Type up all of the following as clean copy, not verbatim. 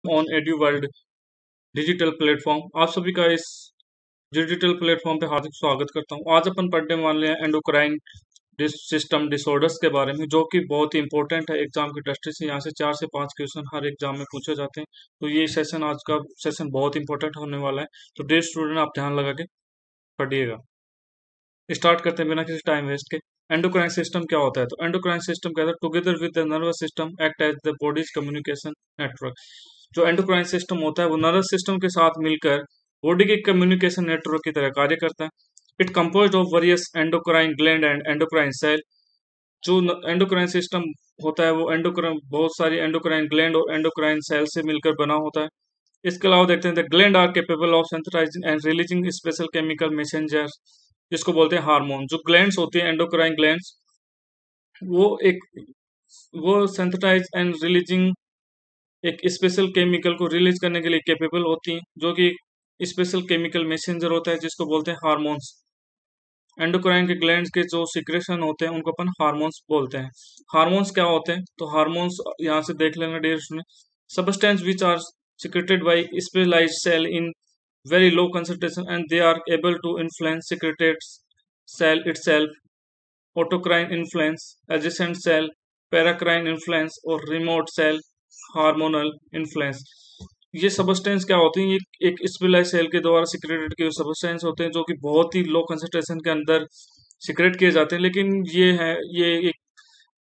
On edu world digital platform. आप सभी का इस डिजिटल प्लेटफॉर्म पे हार्दिक स्वागत करता हूँ। आज अपन पढ़ने वाले हैं एंडोक्राइन सिस्टम डिसऑर्डर्स के बारे में, जो कि बहुत ही इंपॉर्टेंट है एग्जाम की दृष्टि से। यहाँ से 4 से 5 क्वेश्चन हर एग्जाम में पूछे जाते हैं। तो ये सेशन, आज का सेशन बहुत इंपॉर्टेंट होने वाला है। तो डियर स्टूडेंट, आप ध्यान लगा के पढ़िएगा। स्टार्ट करते हैं बिना किसी टाइम वेस्ट के। एंडोक्राइन सिस्टम क्या होता है? तो एंडोक्राइन सिस्टम कहता है together with the nervous system act as the body's communication network. जो एंडोक्राइन सिस्टम होता है वो नर्वस सिस्टम के साथ मिलकर बॉडी के कम्युनिकेशन नेटवर्क की तरह कार्य करता है। It composed of various endocrine gland and endocrine cell. जो एंडोक्राइन सिस्टम होता है वो एंडोक्राइन, बहुत सारी एंडोक्राइन ग्लैंड और एंडोक्राइन सेल से मिलकर बना होता है। इसके अलावा देखते हैं the gland are capable of sensitising and releasing special chemical messenger, जिसको बोलते हैं हार्मोन। जो ग्लैंड्स होती हैं एंडोक्राइन ग्लैंड्स, वो एक वो सेंसिटाइज एंड रिलीजिंग एक स्पेशल केमिकल को रिलीज करने के लिए कैपेबल होती हैं, जो कि स्पेशल केमिकल मैसेंजर होता है, जिसको बोलते हैं हार्मोन्स। एंडोक्राइन के ग्लैंड्स के जो सिक्रेशन होते हैं उनको अपन हार्मोन्स बोलते हैं। हार्मोन्स क्या होते हैं? तो हार्मोन्स यहाँ से देख लेना dear student. Substance which are secreted by specialized cell in very low concentration and they are able to influence secreted cell itself, autocrine influence, adjacent cell, paracrine influence और remote cell hormonal influence। ये substance क्या होती हैं? ये एक specialised cell के द्वारा secreted के सबस्टेंस होते हैं, जो कि बहुत ही लो कंसंट्रेशन के अंदर सिक्रेट किए जाते हैं। लेकिन ये एक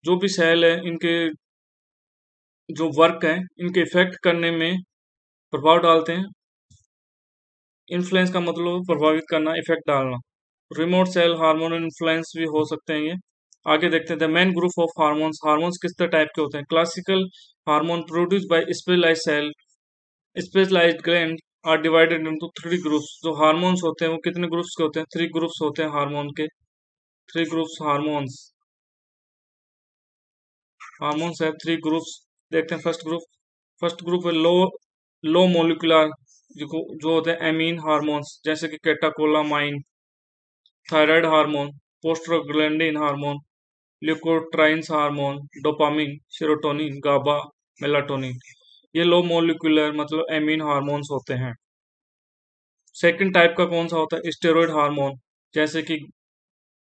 जो भी सेल है, इनके जो वर्क है, इनके इफेक्ट करने में प्रभाव डालते हैं। इन्फ्लुएंस का मतलब प्रभावित करना, इफेक्ट डालना। रिमोट सेल हार्मोन इन्फ्लुएंस भी हो सकते हैं ये। आगे देखते हैं the main group of hormones. Hormones किस तरह टाइप के होते हैं? Classical hormone produce by specialised cell, specialised gland are divided into 3 groups. जो हार्मोन्स होते हैं वो कितने ग्रुप्स के होते हैं? 3 ग्रुप्स होते हैं हार्मोन के। 3 ग्रुप्स हार्मोन्स। हार्मोन्स है 3 ग्रुप्स। देखते हैं फर्स्ट ग्रुप है लो मोलिकुलर, जो होते हैं एमीन हार्मोन्स, जैसे कि catecholamine, thyroid hormone, prostaglandin hormone, leukotrienes hormone, dopamine, serotonin, GABA, melatonin. ये लो मोलिकुलर मतलब एमीन हार्मोन्स होते हैं। सेकंड टाइप का कौन सा होता है? स्टेरॉइड हार्मोन, जैसे कि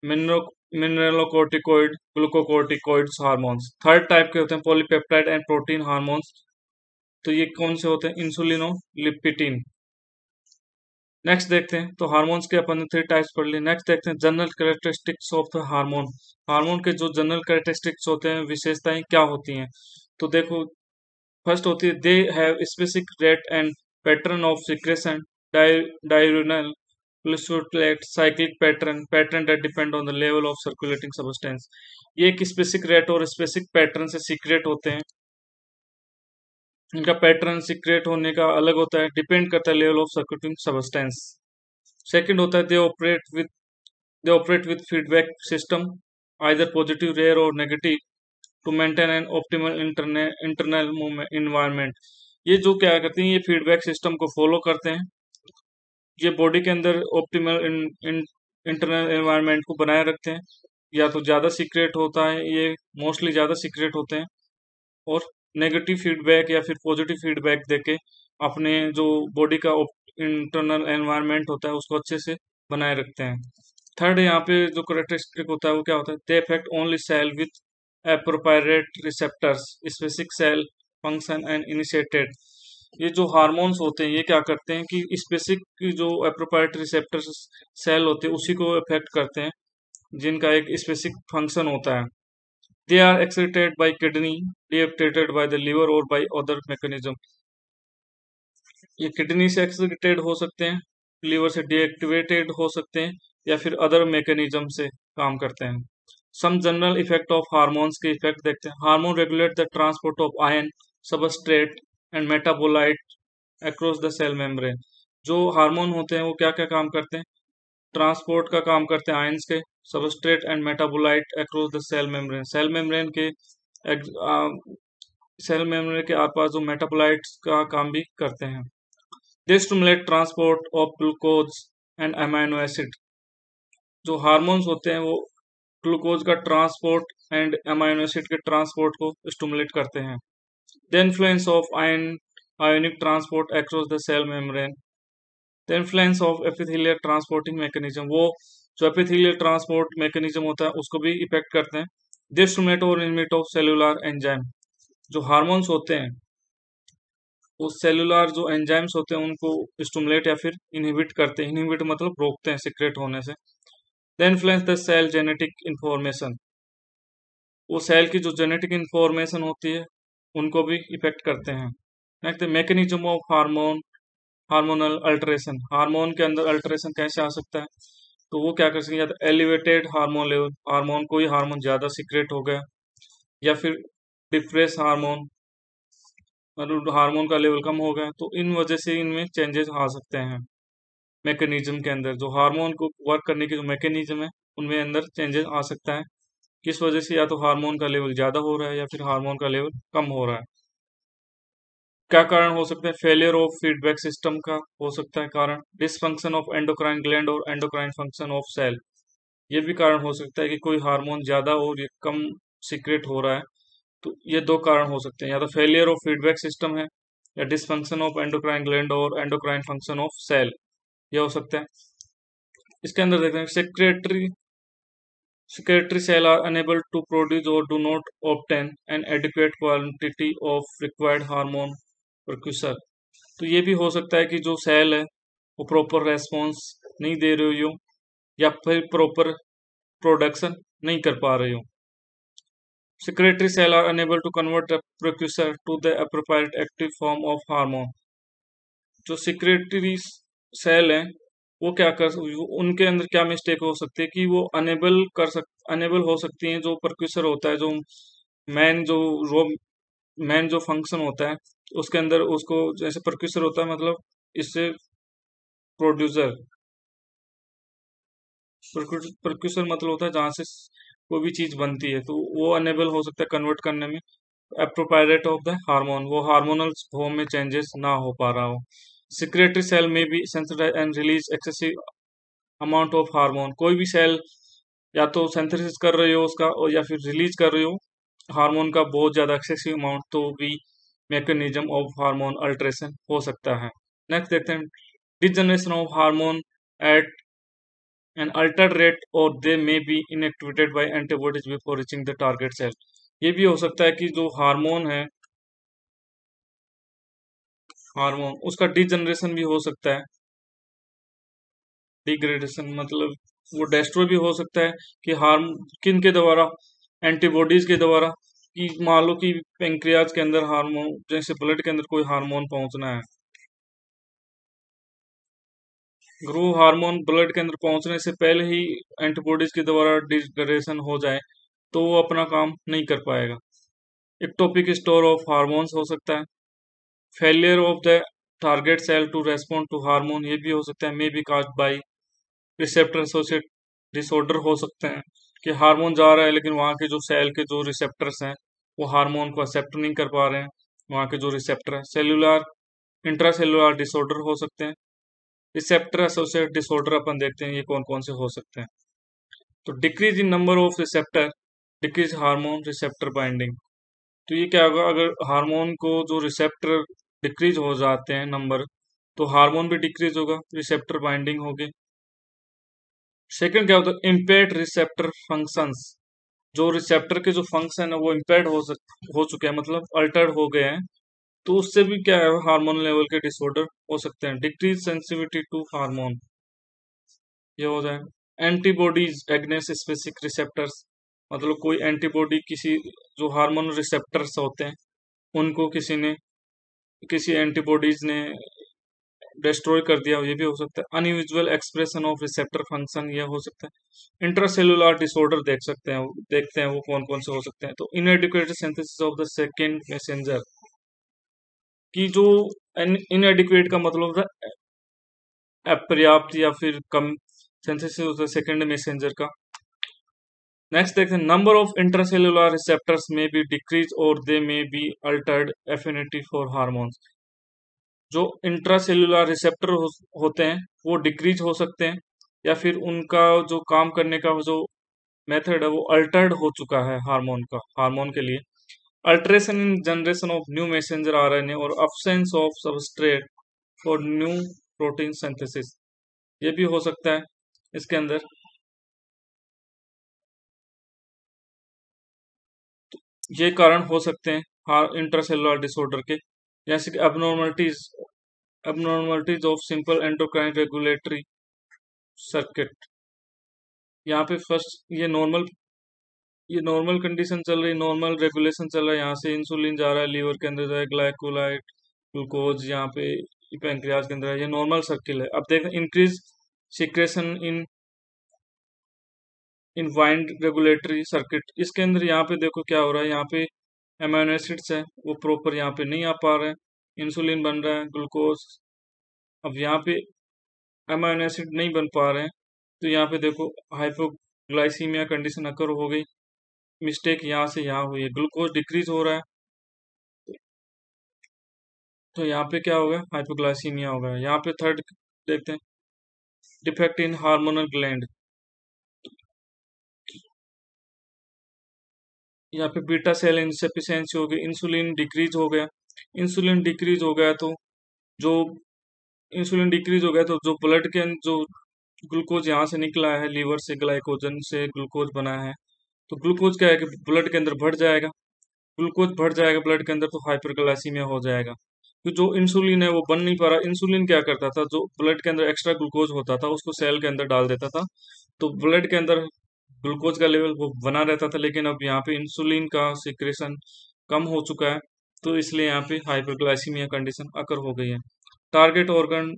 मिनरलोकोर्टिकोइड, ग्लूकोकोर्टिकोइड्स हार्मोन्स। थर्ड टाइप के होते हैं पॉलीपेप्टाइड एंड प्रोटीन हार्मोन्स। तो ये कौन से होते हैं? इंसुलिनोलिपिटिन। नेक्स्ट देखते हैं, तो हार्मोन्स के अपन ने 3 टाइप्स पढ़ लिए। नेक्स्ट देखते हैं general characteristics of the hormone. Hormone के जो जनरल कैरेक्टरिस्टिक्स होते हैं, विशेषताएं क्या होती हैं? तो देखो, फर्स्ट होती है they have specific rate and pattern of secretion, diurnal, pulsatile, cyclic pattern that depend on the level of circulating substance. ये एक स्पेसिफिक रेट और स्पेसिफिक पैटर्न से सीक्रेट होते हैं। इनका पैटर्न सीक्रेट होने का अलग होता है, डिपेंड करता है level of circulating substance. Second होता है they operate with feedback system, either positive, rare और negative, to maintain an optimal internal environment. ये जो क्या करते हैं, ये फीडबैक सिस्टम को फॉलो करते हैं। ये बॉडी के अंदर ऑप्टिमल इंटरनल एनवायरनमेंट को बनाए रखते हैं। या तो ज़्यादा सीक्रेट होता है, ये मोस्टली ज़्यादा सीक्रेट होते हैं, और नेगेटिव फीडबैक या फिर पॉजिटिव फीडबैक देके अपने जो बॉडी का इंटरनल एनवायरनमेंट होता है उसको अच्छे से बनाए रखते हैं। थर्ड, यहाँ पे जो करेक्टरिस्टिक होता है वो क्या होता है? They affect only cell with appropriate receptors, specific cell function and initiated. ये जो हार्मोन्स होते हैं ये क्या करते हैं कि स्पेसिफिक जो एप्रोप्रिएट रिसेप्टर्स सेल होते हैं उसी को अफेक्ट करते हैं, जिनका एक स्पेसिफिक फंक्शन होता है। They are excreted by kidney, deactivated by the liver or by other mechanism। ये किडनी से एक्सक्रीटेड हो सकते हैं, लीवर से डीएक्टिवेटेड हो सकते हैं, या फिर अदर मैकेनिज्म से काम करते हैं। Some general effect of hormones के इफेक्ट देखते हैं। Hormone regulate the transport of ion, substrate and metabolite across the cell membrane. जो हार्मोन होते हैं वो क्या क्या काम करते हैं? ट्रांसपोर्ट का काम करते हैं आयंस के, substrate and metabolite across the cell membrane. Cell membrane के आसपास जो मेटाबोलाइट्स का काम भी करते हैं। They stimulate transport of glucose and amino acid. जो हार्मोन्स होते हैं वो ग्लूकोज का ट्रांसपोर्ट एंड अमाइनो एसिड के ट्रांसपोर्ट को स्टिमुलेट करते हैं। The influence of ion ionic transport across the cell membrane. The influence of epithelial transporting mechanism, वो जो epithelial transport mechanism होता है उसको भी इफेक्ट करते हैं. They stimulate or inhibit of cellular enzyme, जो हार्मोन्स होते हैं वो सेलुलर जो एंजाइम्स होते हैं उनको स्टिमुलेट या फिर इनहिबिट करते हैं. इनहिबिट मतलब रोकते हैं सिक्रेट होने से. The influence the cell genetic information, वो सेल की जो जेनेटिक इंफॉर्मेशन होती है उनको भी इफेक्ट करते हैं. Next mechanism of hormonal alteration, hormone के अंदर अल्टरेशन कैसे आ सकता है. तो वो क्या कर सकते हैं, या तो एलिवेटेड हार्मोन लेवल, हार्मोन कोई हार्मोन ज्यादा सीक्रेट हो गया, या फिर डिप्रेस हार्मोन, मतलब हार्मोन का लेवल कम हो गया. तो इन वजह से इनमें चेंजेस आ सकते हैं. मैकेनिज्म के अंदर जो हार्मोन को वर्क करने की जो मैकेनिज्म है उनमें अंदर चेंजेस आ सकता है. किस वजह से, या तो हार्मोन का लेवल ज्यादा हो रहा है या फिर हार्मोन का लेवल कम हो रहा है. क्या कारण हो सकते हैं, फेलियर ऑफ फीडबैक सिस्टम का हो सकता है कारण. डिसफंक्शन ऑफ एंडोक्राइन ग्लैंड और एंडोक्राइन फंक्शन ऑफ सेल, ये भी कारण हो सकता है कि कोई हार्मोन ज्यादा और ये कम सीक्रेट हो रहा है. तो ये दो कारण हो सकते हैं, या तो फेलियर ऑफ फीडबैक सिस्टम है या डिसफंक्शन ऑफ एंडोक्राइन ग्लैंड और एंडोक्राइन फंक्शन ऑफ सेल, ये हो सकता है. इसके अंदर देखते हैं secretory cell are unable to produce or do not obtain an adequate quantity of required hormone precursor. तो ये भी हो सकता है कि जो सेल है वो प्रॉपर रेस्पॉन्स नहीं दे रही हो या फिर प्रॉपर प्रोडक्शन नहीं कर पा रही हो. Secretory cell are unable to convert a precursor to the appropriate active form of hormone. जो सिक्रेटरी सेल है वो क्या कर, उनके अंदर क्या मिस्टेक हो सकती है कि वो अनेबल हो सकती हैं, जो परक्यूसर होता है, जो मैन जो रो मैन जो फंक्शन होता है उसके अंदर उसको, जैसे परक्यूसर होता है मतलब इससे प्रोड्यूसर, परक्यूसर मतलब होता है जहां से कोई भी चीज बनती है, तो वो अनेबल हो सकता है कन्वर्ट करने में एप्रोप्रिएट ऑफ द हार्मोन, वो हार्मोनल फॉर्म में चेंजेस ना हो पा रहा हो. सिक्रेटरी सेल में भी sensitise and release excessive amount of hormone, कोई भी सेल या तो सिंथेसिस कर रही हो उसका और या फिर रिलीज कर रही हो हार्मोन का बहुत ज्यादा एक्सेसिव अमाउंट, तो भी मैकेनिज्म ऑफ हार्मोन अल्टरेशन हो सकता है. नेक्स्ट देखते हैं degeneration of hormone at an altered rate और they may be inactivated by antibodies before reaching the target cell. ये भी हो सकता है कि जो हार्मोन है, हार्मोन उसका डिजनरेशन भी हो सकता है. डिग्रेडेशन मतलब वो डेस्ट्रॉय भी हो सकता है कि हार्म किन के द्वारा, एंटीबॉडीज के द्वारा, कि मान लो कि पेंक्रियाज के अंदर हार्मोन, जैसे ब्लड के अंदर कोई हार्मोन पहुंचना है, ग्रो हार्मोन ब्लड के अंदर पहुंचने से पहले ही एंटीबॉडीज के द्वारा डिग्रेडेशन हो जाए तो वो अपना काम नहीं कर पाएगा. एक्टोपिक स्टोर ऑफ हार्मोन्स हो सकता है. Failure of the target cell to respond to hormone, ये भी हो सकता है. May be caused by receptor associate disorder, हो सकते हैं कि हार्मोन जा रहा है लेकिन वहाँ के जो सेल के जो रिसेप्टर्स हैं वो हार्मोन को एक्सेप्ट नहीं कर पा रहे हैं. वहाँ के जो रिसेप्टर है, सेलुलर इंट्रासेलुलर डिसऑर्डर हो सकते हैं. रिसेप्टर एसोसिएट डिसऑर्डर अपन देखते हैं ये कौन कौन से हो सकते हैं. तो decrease in number of receptor, decrease hormone receptor binding. तो ये क्या होगा, अगर हार्मोन को जो रिसेप्टर डिक्रीज हो जाते हैं नंबर, तो हार्मोन भी डिक्रीज होगा, रिसेप्टर बाइंडिंग होगी. सेकंड क्या होता है, इम्पेयर्ड रिसेप्टर फंक्शंस, जो रिसेप्टर के जो फंक्शन है वो इम्पेयर्ड हो चुके हैं, मतलब अल्टर्ड हो गए हैं, तो उससे भी क्या है, हार्मोन लेवल के डिसऑर्डर हो सकते हैं. डिक्रीज सेंसिटिविटी टू हार्मोन, ये हो जाए. एंटीबॉडीज एग्नेस्ट स्पेसिफिक रिसेप्टर्स, मतलब कोई एंटीबॉडी किसी जो हार्मोन रिसेप्टर्स होते हैं उनको किसी एंटीबॉडीज ने डिस्ट्रॉय कर दिया, ये भी हो सकता है. Unusual expression of receptor function, ये हो सकता है. इंट्रासेलुलर डिसऑर्डर देखते हैं वो कौन कौन से हो सकते हैं. तो इनएडिक्वेट synthesis of the second messenger, की जो इनएडिक्वेट का मतलब होता है अपर्याप्त या फिर कम सिंथेसिस होता है सेकेंड मैसेंजर का. नेक्स्ट देखते हैं नंबर ऑफ इंट्रासेलुलर रिसेप्टर्स में बी डिक्रीज और दे में be altered affinity for hormones. जो इंट्रासेलुलर रिसेप्टर होते हैं वो डिक्रीज हो सकते हैं, या फिर उनका जो काम करने का जो मेथड है वो अल्टर्ड हो चुका है हार्मोन के लिए. Alteration in generation of new messenger RNA और absence of substrate for new protein synthesis, ये भी हो सकता है इसके अंदर। ये कारण हो सकते हैं इंट्रासेलुलर डिसऑर्डर के, जैसे कि abnormalities of simple endocrine regulatory circuit. यहाँ पे फर्स्ट ये नॉर्मल कंडीशन चल रही, नॉर्मल रेगुलेशन चल रहा है। यहाँ से इंसुलिन जा रहा है लीवर के अंदर, जाए ग्लाइकोलाइट ग्लूकोज यहाँ पे पैंक्रियाज के अंदर है, ये नॉर्मल सर्किल है। अब देखें इंक्रीज सिक्रेशन इन वाइंड रेगुलेटरी सर्किट, इसके अंदर यहाँ पे देखो क्या हो रहा है। यहाँ पे अमीनो एसिड्स है वो प्रॉपर यहाँ पे नहीं आ पा रहे हैं, इंसुलिन बन रहा है, ग्लूकोज। अब यहाँ पे अमीनो एसिड नहीं बन पा रहे हैं, तो यहाँ पे देखो हाइपोग्लाइसीमिया कंडीशन अकर हो गई, मिस्टेक यहाँ से यहाँ हुई है, ग्लूकोज डिक्रीज हो रहा है, तो यहाँ पे क्या होगा, हाइपोग्लाइसीमिया होगा। यहाँ पे थर्ड देखते हैं, डिफेक्ट इन हार्मोनल ग्लैंड। यहाँ पे बीटा सेल इनसफिशियंसी हो गई, इंसुलिन डिक्रीज हो गया। इंसुलिन डिक्रीज हो गया तो जो इंसुलिन डिक्रीज हो गया तो जो ब्लड के जो ग्लूकोज यहाँ से निकला है लीवर से, ग्लाइकोजन से ग्लूकोज बना है, तो ग्लूकोज क्या है कि ब्लड के अंदर बढ़ जाएगा। ग्लूकोज बढ़ जाएगा ब्लड के अंदर तो हाइपरग्लाइसीमिया हो जाएगा। तो जो इंसुलिन है वो बन नहीं पा रहा। इंसुलिन क्या करता था, जो ब्लड के अंदर एक्स्ट्रा ग्लूकोज होता था उसको सेल के अंदर डाल देता था, तो ब्लड के अंदर ग्लूकोज का लेवल वो बना रहता था। लेकिन अब यहाँ पे इंसुलिन का सिक्रेशन कम हो चुका है, तो इसलिए यहाँ पे हाइपरग्लाइसीमिया कंडीशन अकर हो गई है। टारगेट ऑर्गन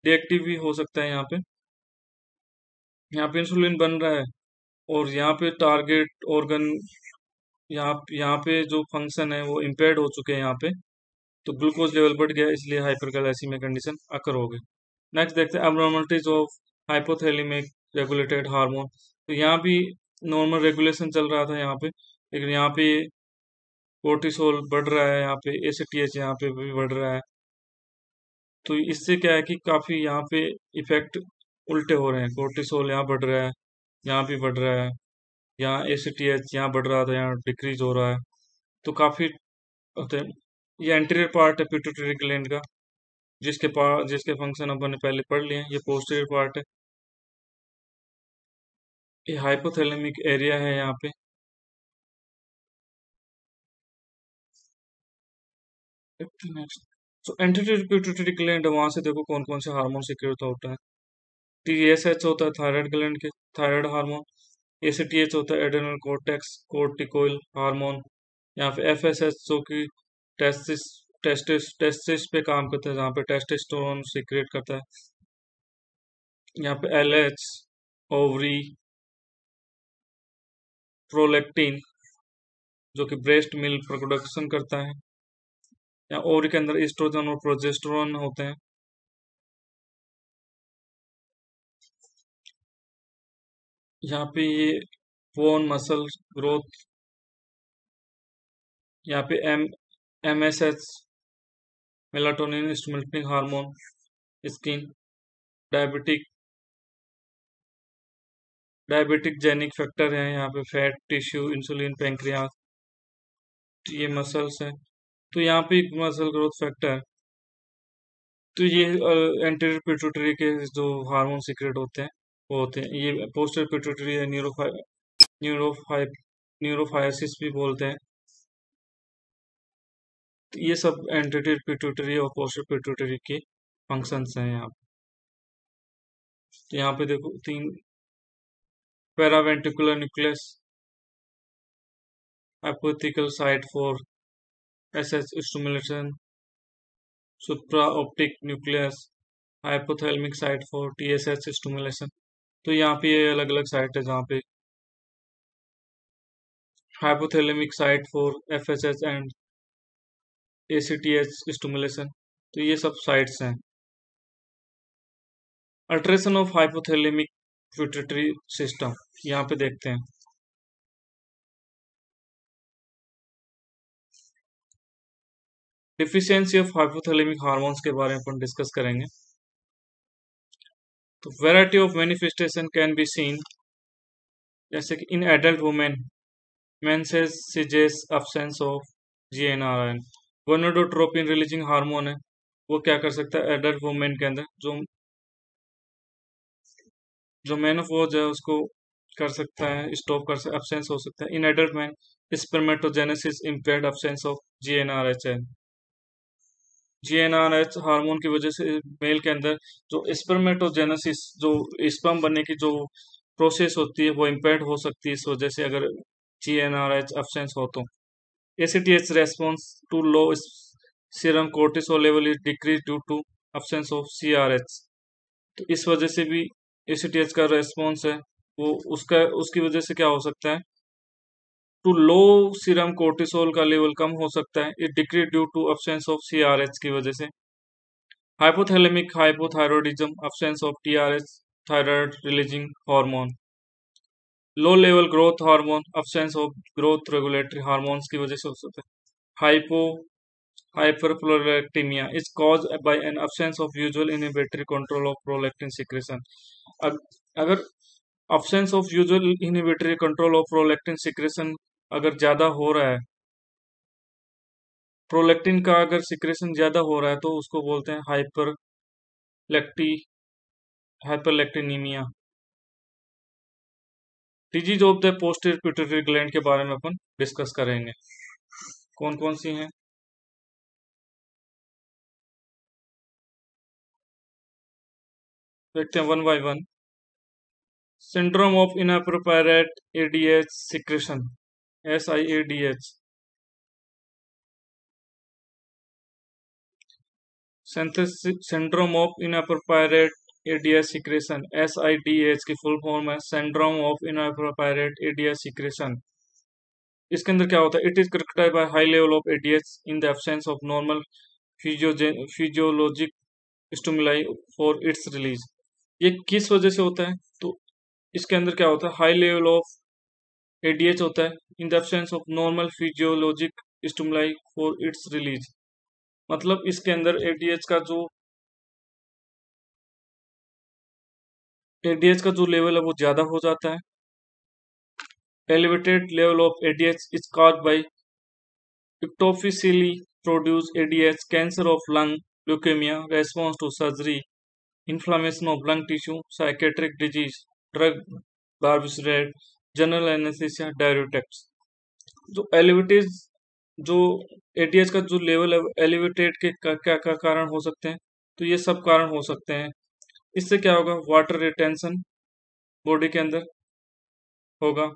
डिएक्टिव भी हो सकता है। यहाँ पे इंसुलिन बन रहा है और यहाँ पे टारगेट ऑर्गन, यहाँ पे जो फंक्शन है वो इम्पेयर्ड हो चुके हैं यहाँ पे, तो ग्लूकोज लेवल बढ़ गया, इसलिए हाइपरग्लाइसीमिया कंडीशन अकर हो गई। नेक्स्ट देखते हैं abnormalities of hypothalamic regulated hormone. तो यहाँ भी नॉर्मल रेगुलेशन चल रहा था यहाँ पे, लेकिन यहाँ पे कोर्टिसोल बढ़ रहा है, यहाँ पे एसीटीएच यहाँ पे भी बढ़ रहा है। तो इससे क्या है कि काफी यहाँ पे इफेक्ट उल्टे हो रहे हैं। कोर्टिसोल यहाँ बढ़ रहा है, यहाँ भी बढ़ रहा है, यहाँ एसीटीएच यहाँ बढ़ रहा था, यहाँ डिक्रीज हो रहा है, तो काफी होते हैं। ये एंटीरियर पार्ट है पिट्यूटरी ग्लैंड का, जिसके फंक्शन अपन ने पहले पढ़ लिए हैं। ये पोस्टीरियर पार्ट है, ये हाइपोथैलेमिक एरिया है यहाँ पे। नेक्स्ट, तो एंटीरियर पिट्यूटरी ग्लैंड, वहां से देखो कौन कौन से हार्मोन सीक्रेट होता है। टीएसएच होता है थायराइड ग्लैंड के, थायराइड हार्मोन। एसीटीएच होता है एड्रेनल कोर्टेक्स कोर्टिकोइल हार्मोन। यहाँ पे एफएसएच जो कि टेस्टिस टेस्टिस पे काम करता है, जहाँ पे टेस्टोस्टेरोन सीक्रेट करता है। यहाँ पे एलएच ओवरी प्रोलेक्टिन जो कि ब्रेस्ट मिल्क प्रोडक्शन करता है। यहाँ ओवरी के अंदर एस्ट्रोजन और प्रोजेस्टेरोन होते हैं। यहाँ पे ये बोन मसल ग्रोथ, यहाँ पे MSH melatonin stimulating hormone, skin diabetic genic factor है। यहाँ पे फैट टिश्यू इंसुलिन पैंक्रियास, ये मसल्स है। तो यहाँ पे एक मसल ग्रोथ फैक्टर, तो ये एंटीरियर पिट्यूटरी के जो हार्मोन सीक्रेट होते हैं वो होते हैं। ये पोस्टर पिट्यूटरी है, न्यूरोफाइ न्यूरोफायसिस भी बोलते हैं। तो ये सब एंटीरियर पिट्यूटरी और पोस्टर पिट्यूटरी के फंक्शंस हैं यहाँ पे। तो यहाँ पे देखो तीन, paraventricular nucleus, epithelial site for SH stimulation, supra optic nucleus, hypothalamic site for TSH stimulation. तो यहाँ पे ये अलग अलग साइट है जहाँ पे hypothalamic site for FSH and ACTH stimulation, तो ये सब साइट्स हैं। Alteration of hypothalamic pituitary system, यहाँ पे देखते हैं। डिफिशियंसी ऑफ हाइपोथैलेमिक हार्मोन्स के बारे में अपन डिस्कस करेंगे। तो variety of manifestation can be seen, जैसे कि in adult women menses suggest absence of GnRH। Gonadotropin releasing hormone है, वो क्या कर सकता है एडल्ट वुमेन के अंदर, जो मेनोपॉज है उसको कर सकता है, स्टॉप कर सकता है, एब्सेंस हो सकता है। In adult man spermatogenesis impaired absence of GnRH है। GnRH हार्मोन की वजह से मेल के अंदर जो स्पर्मेटोजेनेसिस, जो स्पर्म बनने की जो प्रोसेस होती है वो इम्पेयर्ड हो सकती है इस वजह से, अगर GnRH एब्सेंस हो तो। ACTH response to low serum cortisol level is decrease due to absence of CRH। तो इस वजह से भी ACTH का रेस्पॉन्स है वो उसकी वजह से क्या हो सकता है, टू लो सीरम कोर्टिसोल का लेवल कम हो सकता है, it decrease due to absence of CRH की वजह से। Hypothalamic hypothyroidism, absence of TRH thyroid releasing hormone. Low level growth hormone, absence of growth regulatory hormones की वजह से हो सकता है। Hyperprolactinemia is caused by an absence of usual inhibitory control of prolactin secretion। अगर absence of usual inhibitory control of prolactin secretion अगर ज्यादा हो रहा है, प्रोलेक्टिन का अगर सिक्रेशन ज्यादा हो रहा है तो उसको बोलते हैं hyperprolactinemia. Disease of the posterior pituitary gland के बारे में अपन डिस्कस करेंगे, कौन कौन सी हैं। देखते हैं one by one. Syndrome of inappropriate ADH secretion, SIADH। Syndrome of inappropriate ADH secretion, SIDH की फुल फॉर्म है syndrome of inappropriate ADH secretion. इसके अंदर क्या होता है, it is characterised by high level of ADH in the absence of normal physiologic stimuli for its release. ये किस वजह से होता है, तो इसके अंदर क्या होता है, हाई लेवल ऑफ ADH होता है इन the absence of normal physiologic stimuli for its release. मतलब इसके अंदर ADH का जो लेवल है वो ज्यादा हो जाता है। Elevated level of ADH is caused by ectophyseally produced ADH, cancer of lung, leukemia, response to surgery, inflammation of lung tissue, psychiatric disease, drug barbiturate, general anesthesia, diuretics। जो एलिवेटेड जो ADH का जो लेवल है elevated के क्या क्या कारण हो सकते हैं, तो ये सब कारण हो सकते हैं। इससे क्या होगा, वाटर रिटेंशन बॉडी के अंदर होगा,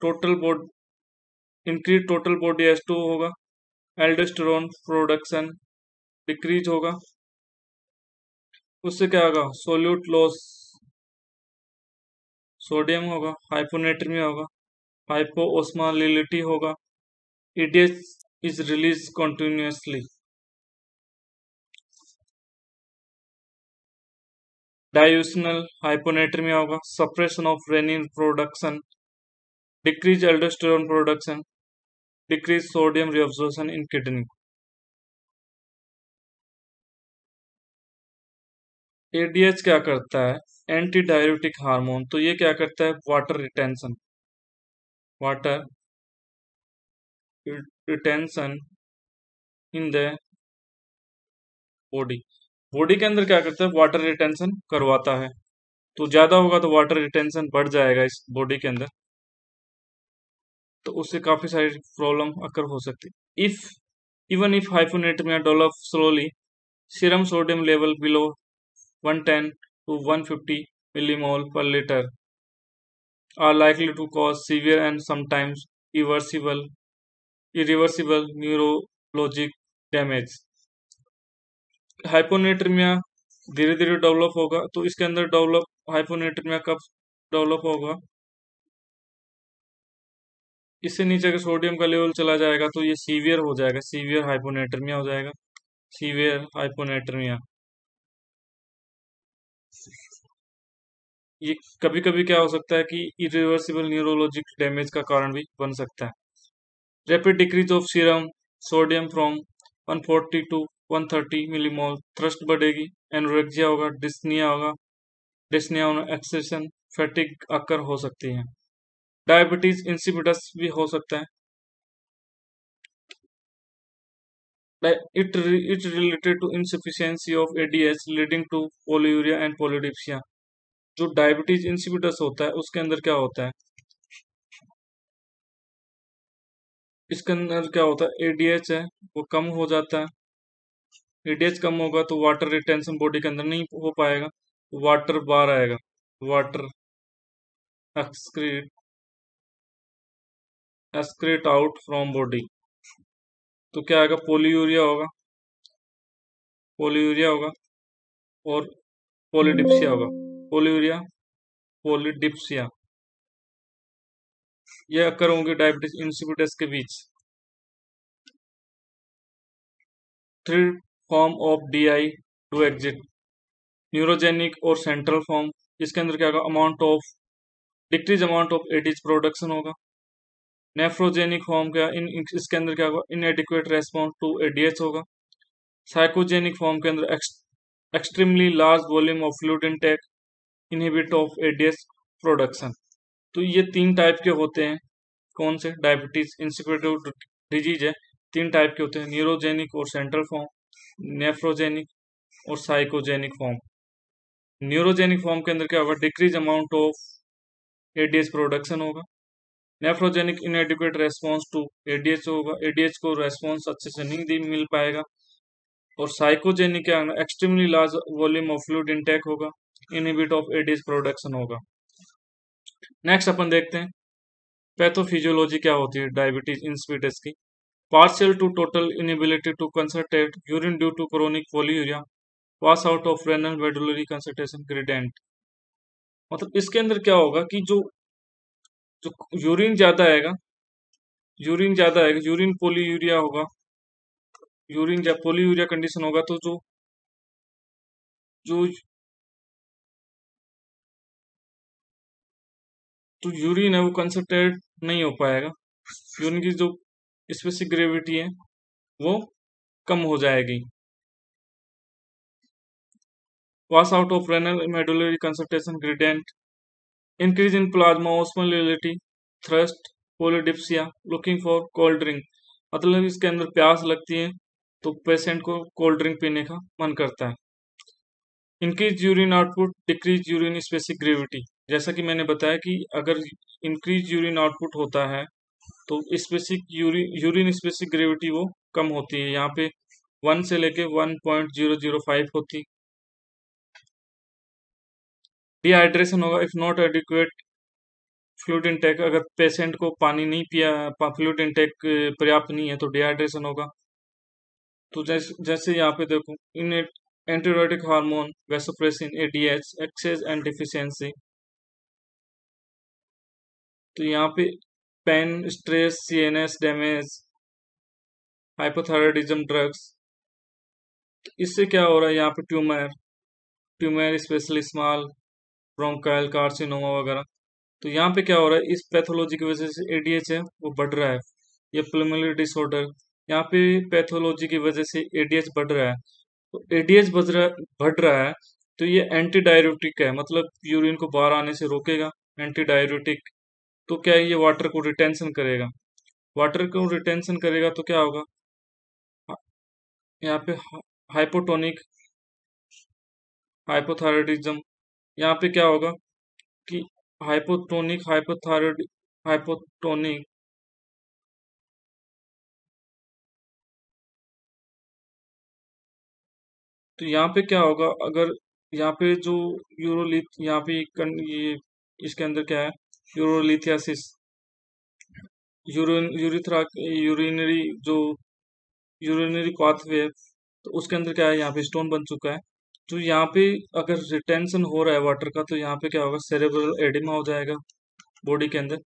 total body increase total body H2 होगा, एल्डोस्टेरोन प्रोडक्शन डिक्रीज होगा, उससे क्या होगा, सोल्यूट लॉस, सोडियम होगा, हाइपोनेट्रिमिया होगा, हाइपोओस्मोलिलिटी होगा, ADH is release continuously. Dilutional hyponatremia होगा, suppression of renin production, decrease aldosterone production, decrease sodium reabsorption in kidney. ADH क्या करता है, एंटी डाययूरेटिक हार्मोन, तो ये क्या करता है, water retention in the body. Body के अंदर क्या करता है, वाटर रिटेंशन करवाता है, तो ज्यादा होगा तो वाटर रिटेंशन बढ़ जाएगा इस बॉडी के अंदर, तो उससे काफी सारी प्रॉब्लम अकर हो सकती है। If even if hyponatremia develop slowly, serum sodium level below 110 to 150 millimole per liter are likely to cause severe and sometimes irreversible neurologic damage। हाइपोनेट्रिमिया धीरे धीरे डेवलप होगा, तो इसके अंदर हाइपोनेट्रिमिया कब डेवलप होगा, इससे नीचे अगर सोडियम का लेवल चला जाएगा तो ये सीवियर हो जाएगा, सीवियर हाइपोनेट्रिमिया हो जाएगा, सीवियर हाइपोनेट्रिमिया। ये कभी कभी क्या हो सकता है कि इरिवर्सिबल न्यूरोलॉजिक डैमेज का कारण भी बन सकता है। Rapid decrease of serum sodium from 140 to 130 millimole, thrust बढ़ेगी, एनोरेक्सिया होगा, डिस्निया होगा, डिस्निया एक्सेशन, फैटिग अकर हो सकती है। डायबिटीज इंसिपिडस भी हो सकता है। It related to insufficiency of ADH leading to polyuria and polydipsia। जो डायबिटीज इंसिपिडस होता है उसके अंदर क्या होता है, इसके अंदर क्या होता है, एडीएच है वो कम हो जाता है। एडीएच कम होगा तो वाटर रिटेंशन बॉडी के अंदर नहीं हो पाएगा, वाटर बाहर आएगा, water excrete excrete out from body. तो क्या आएगा, पोलीयूरिया होगा, पोलीयूरिया होगा और पोलिडिप्सिया होगा। पोलीयूरिया, पोलिडिप्सिया ये अक्कर होंगे डायबिटीज इंसिपिडस के बीच। Three form of DI to exit, neurogenic और सेंट्रल फॉर्म। इसके अंदर क्या होगा, amount of decrease amount of ADH production होगा। नेफ्रोजेनिक फॉर्म क्या, इन इसके अंदर क्या होगा, इनएडिक्वेट रेस्पॉन्स टू एडीएच होगा। साइकोजेनिक फॉर्म के अंदर extremely large volume of fluid intake, inhibit of ADH production. तो ये तीन टाइप के होते हैं, कौन से, डायबिटीज इंसिपिडस डिजीज है, तीन टाइप के होते हैं, न्यूरोजेनिक और सेंट्रल फॉर्म, नेफ्रोजेनिक और साइकोजेनिक फॉर्म। न्यूरोजेनिक फॉर्म के अंदर क्या होगा, decrease amount of ADH production होगा। Nephrogenic inadequate response to ADH होगा, एडीएच को रेस्पॉन्स अच्छे से नहीं मिल पाएगा। और साइकोजेनिक क्या है, extremely large volume of fluid intake होगा, इनहिबिट ऑफ एडीएच प्रोडक्शन होगा। नेक्स्ट अपन देखते हैं पैथोफिजियोलॉजी क्या होती है डायबिटीज इंसिपिडस की। Partial to total inability to concentrate urine due to chronic polyuria, pass out of renal medullary concentration gradient. मतलब इसके अंदर क्या होगा कि जो जो यूरिन ज्यादा आएगा, यूरिन पोलीयूरिया होगा, यूरिन जब पोलीयूरिया कंडीशन होगा तो जो जो जो यूरिन है वो कंसंट्रेट नहीं हो पाएगा, यूरिन की जो स्पेसिफिक ग्रेविटी है वो कम हो जाएगी। Pass out of renal medullary concentration gradient, increase in plasma osmolality, thirst, polydipsia, looking for cold drink. मतलब इसके अंदर प्यास लगती है तो पेशेंट को कोल्ड ड्रिंक पीने का मन करता है। Increase urine output, decrease urine specific gravity. जैसा कि मैंने बताया कि अगर इंक्रीज यूरिन आउटपुट होता है तो स्पेसिफिक यूरिन स्पेसिफिक ग्रेविटी वो कम होती है, यहाँ पे 1 से लेके 1.005 होती। डिहाइड्रेशन होगा, if not adequate fluid intake, अगर पेशेंट को पानी नहीं पिया, फ्लूइड इनटेक पर्याप्त नहीं है तो डिहाइड्रेशन होगा। तो जैसे यहाँ पे देखो, इन antibiotic hormone, vasopressin, ADH, excess and deficiency. तो यहाँ पे pain, stress, CNS damage, hypothyroidism drugs. इससे क्या हो रहा है, यहाँ पे tumour specially small bronchial carcinoma वगैरह। तो यहाँ पे क्या हो रहा है, इस पैथोलॉजी की वजह से एडीएच है वो बढ़ रहा है। ये पल्मोनरी डिसऑर्डर, यहाँ पे पैथोलॉजी की वजह से एडीएच बढ़ रहा है। तो एडीएच बढ़ रहा है तो ये एंटी डाययूरेटिक है, मतलब यूरिन को बाहर आने से रोकेगा, एंटी डाययूरेटिक। तो क्या है, ये वाटर को रिटेंशन करेगा, वाटर को रिटेंशन करेगा तो क्या होगा, यहाँ पे हाइपोटोनिक, हाइपोथायराइडिज्म। यहाँ पे क्या होगा कि हाइपोटोनिक, तो यहाँ पे क्या होगा, अगर यहाँ पे जो यूरोलिथ, यहाँ पे ये इसके अंदर क्या है, यूरोलिथियासिस, यूरिथ्रा, यूरिनरी जो यूरिनरी पाथवे है, तो उसके अंदर क्या है, यहाँ पे स्टोन बन चुका है। तो यहाँ पे अगर रिटेंशन हो रहा है वाटर का तो यहाँ पे क्या होगा, सेरेब्रल एडिमा हो जाएगा बॉडी के अंदर।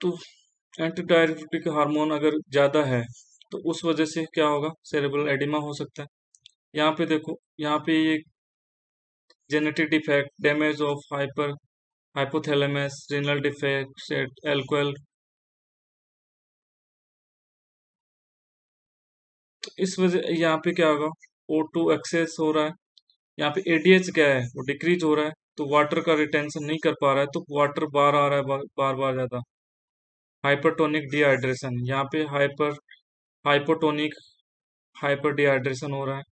तो एंटी डाययूरेटिक हार्मोन अगर ज्यादा है तो उस वजह से क्या होगा, सेरेब्रल एडिमा हो सकता है। यहाँ पे देखो, यहाँ पे ये genetic defect, damage of hypothalamus, renal defect, alcohol. इस वजह यहाँ पे क्या होगा, O2 एक्सेस हो रहा है, यहाँ पे एडीएच क्या है वो डिक्रीज हो रहा है, तो वाटर का रिटेंशन नहीं कर पा रहा है, तो वाटर बाहर आ रहा है बार बार ज्यादा। हाइपरटोनिक डिहाइड्रेशन, यहाँ पे हाइपोटोनिक हाइपर डिहाइड्रेशन हो रहा है।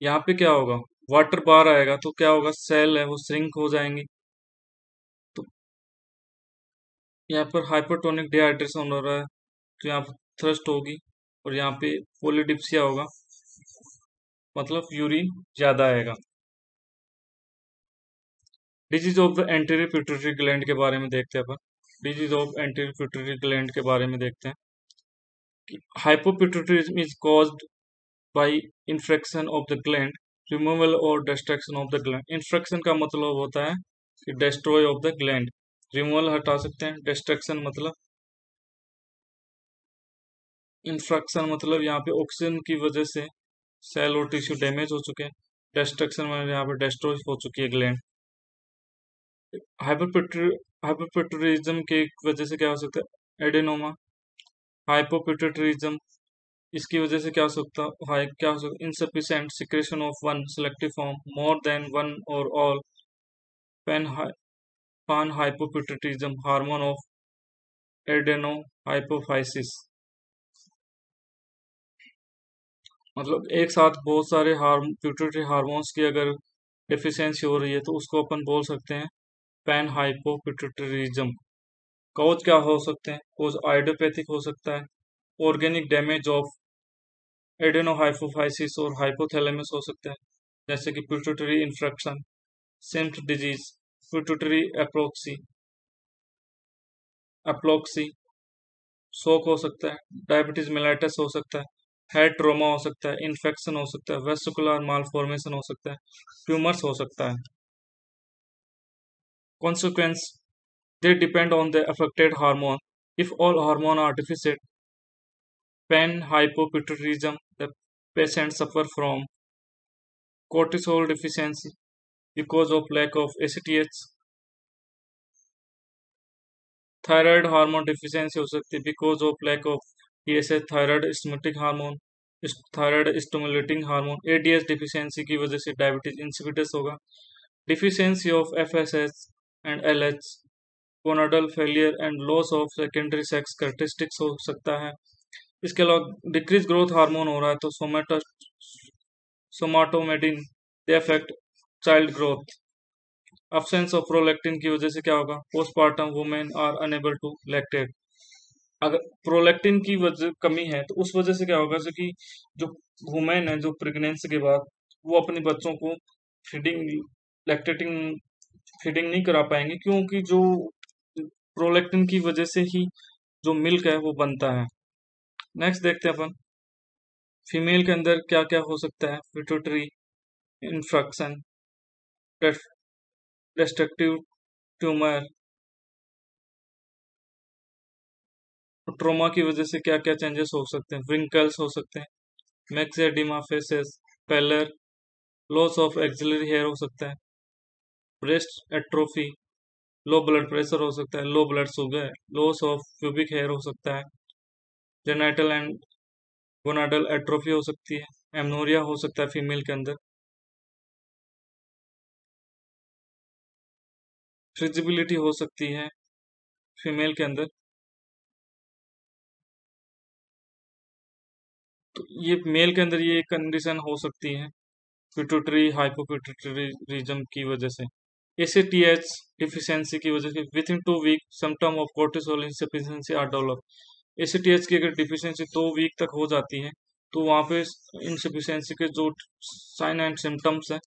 यहाँ पे क्या होगा, वाटर बाहर आएगा तो क्या होगा, सेल है वो श्रिंक हो जाएंगी। तो यहाँ पर हाइपरटोनिक डिहाइड्रेशन हो रहा है, तो यहाँ पर थ्रस्ट होगी, और यहाँ पे पोलिडिप्सिया होगा, मतलब यूरिन ज्यादा आएगा। Disease of the anterior pituitary gland के बारे में देखते हैं अपन। Disease of anterior pituitary gland के बारे में देखते हैं कि hypopituitarism is caused by infection of the gland, removal और destruction of the gland. Infection का मतलब होता है कि destroy of the gland, removal हटा सकते हैं, डिस्ट्रक्शन मतलब इन्फेक्शन मतलब यहाँ पे ऑक्सीजन की वजह से सेल और टिश्यू डैमेज हो चुके हैं, डिस्ट्रक्शन में यहाँ पे डिस्ट्रॉय हो चुकी है ग्लैंड। हाइपोपिट्यूटरिज्म की वजह से क्या हो सकता है, एडेनोमा। हाइपोपिट्यूटरिज्म, इसकी वजह से क्या हो सकता है, insufficient secretion of one selective form, more than one और ऑल पान hypopituitarism, hormone of adeno hypophysis. मतलब एक साथ बहुत सारे पिट्यूटरी हार्मोन्स की अगर डिफिशियंसी हो रही है तो उसको अपन बोल सकते हैं पैन हाइपोपिट्यूटरिज्म। कॉज क्या हो सकते हैं, कॉज आइडियोपैथिक हो सकता है, ऑर्गेनिक डैमेज ऑफ एडेनोहाइपोफाइसिस और हाइपोथैलेमस हो सकता है, जैसे कि pituitary infection, Sims disease, pituitary apoplexy, shock हो सकता है, डायबिटीज मेलाइटस हो सकता है, हेड ट्रोमा हो सकता है, इन्फेक्शन हो सकता है, वेस्कुलर मालफॉर्मेशन हो सकता है, ट्यूमर्स हो सकता है। Consequence, they depend on the affected hormone. If all hormone are deficient, panhypopituitarism, the patient suffer from cortisol deficiency because of lack of ACTH, thyroid hormone deficiency हो सकती है because of lack of TSH, thyroid stimulating hormone, thyroid stimulating hormone, ADS deficiency की वजह से diabetes insipidus होगा, deficiency of FSH and LH, gonadal failure and loss of secondary sex characteristics हो सकता है। इसके अलावा डिक्रीज ग्रोथ हार्मोन हो रहा है तो somatomedin, they affect child growth. Absence of prolactin की वजह से क्या होगा, postpartum women are unable to lactate. अगर प्रोलैक्टिन की वजह कमी है तो उस वजह से क्या होगा, जैसे कि जो वुमेन है जो प्रेगनेंसी के बाद वो अपने बच्चों को फीडिंग लैक्टेटिंग फीडिंग नहीं करा पाएंगे, क्योंकि जो प्रोलैक्टिन की वजह से ही जो मिल्क है वो बनता है। नेक्स्ट देखते हैं अपन फीमेल के अंदर क्या क्या हो सकता है, pituitary infection, destructive tumour, trauma की वजह से क्या क्या चेंजेस हो सकते हैं, व्रिंकल्स हो सकते हैं, myxoedema faces, pallor, loss of axillary hair हो सकता है, breast atrophy, low blood pressure हो सकता है, low blood sugar, loss of pubic hair हो सकता है, जेनाइटल एंड गोनाडल एट्रोफी हो सकती है, एमनोरिया हो सकता है फीमेल के अंदर, फ्रिजिबिलिटी हो सकती है फीमेल के अंदर। तो ये मेल के अंदर ये कंडीशन हो सकती है पिट्यूटरी हाइपोपिट्यूटरिज्म की वजह से। एसीटीएच डिफिशियंसी की वजह से within 2 week symptom of cortisol insufficiency are develop. ACTH की अगर डिफिशियंसी 2 वीक तक हो जाती है तो वहाँ पे इनसफिशियंसी के जो साइन एंड सिम्टम्स हैं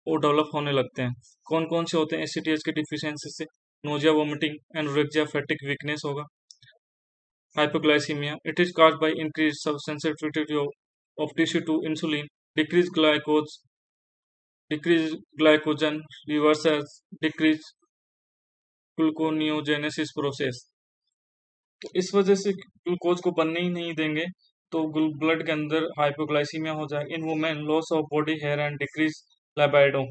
वो डेवलप होने लगते हैं। कौन कौन से होते हैं एसीटीएच के डिफिशियंसी से, नोजिया, वोमिटिंग, एनोरेक्सिया, फैटिक, वीकनेस होगा, hypoglycemia. It is caused by increased sensitivity of tissue to insulin, decreased glycogen reverses, decreased gluconeogenesis process। तो इस वजह से ग्लूकोज को बनने ही नहीं देंगे तो ब्लड के अंदर हाइपोग्लाइसीमिया हो जाएगा। In women loss of body hair and decrease libido.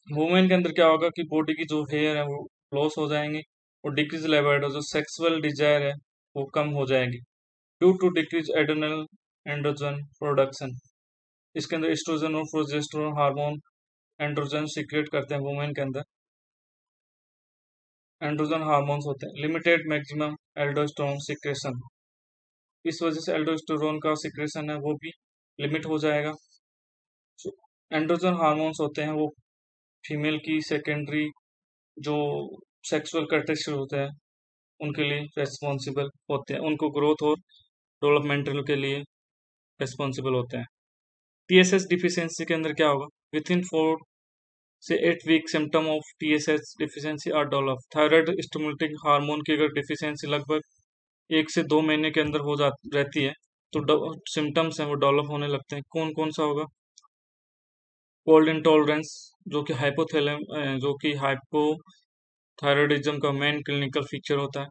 Women के अंदर क्या होगा कि बॉडी की जो हेयर है वो लॉस हो जाएंगे और डिक्रीज लाइबिडो, जो सेक्सुअल डिजायर है वो कम हो जाएगी due to decrease adrenal androgen production. इसके अंदर एस्ट्रोजन और प्रोजेस्टेरोन हार्मोन एंड्रोजन सीक्रेट करते हैं वुमेन के अंदर। एंड्रोजन हार्मोन्स होते हैं। लिमिटेड मैक्सिमम एल्डोस्टेरोन सिक्रेशन, इस वजह से एल्डोस्टेरोन का सिक्रेशन है वो भी लिमिट हो जाएगा। जो एंड्रोजन हार्मोन्स होते हैं वो फीमेल की सेकेंडरी जो सेक्सुअल कैरेक्टरिस्टिक होते हैं उनके लिए रेस्पॉन्सिबल होते हैं, उनको ग्रोथ और डेवलपमेंटल के लिए रेस्पॉन्सिबल होते हैं। टीएसएच डिफिशियंसी के अंदर क्या होगा? विद इन 4 से 8 week symptom of TSH deficiency are develop. Thyroid stimulating hormone की अगर डिफिशियंसी लगभग 1 से 2 महीने के अंदर हो जा रहती है तो सिम्टम्स हैं वो डेवलप होने लगते हैं। कौन कौन सा होगा? कोल्ड इंटॉलरेंस, जो कि हाइपोथायरॉयडिज्म का मेन क्लिनिकल फीचर होता है।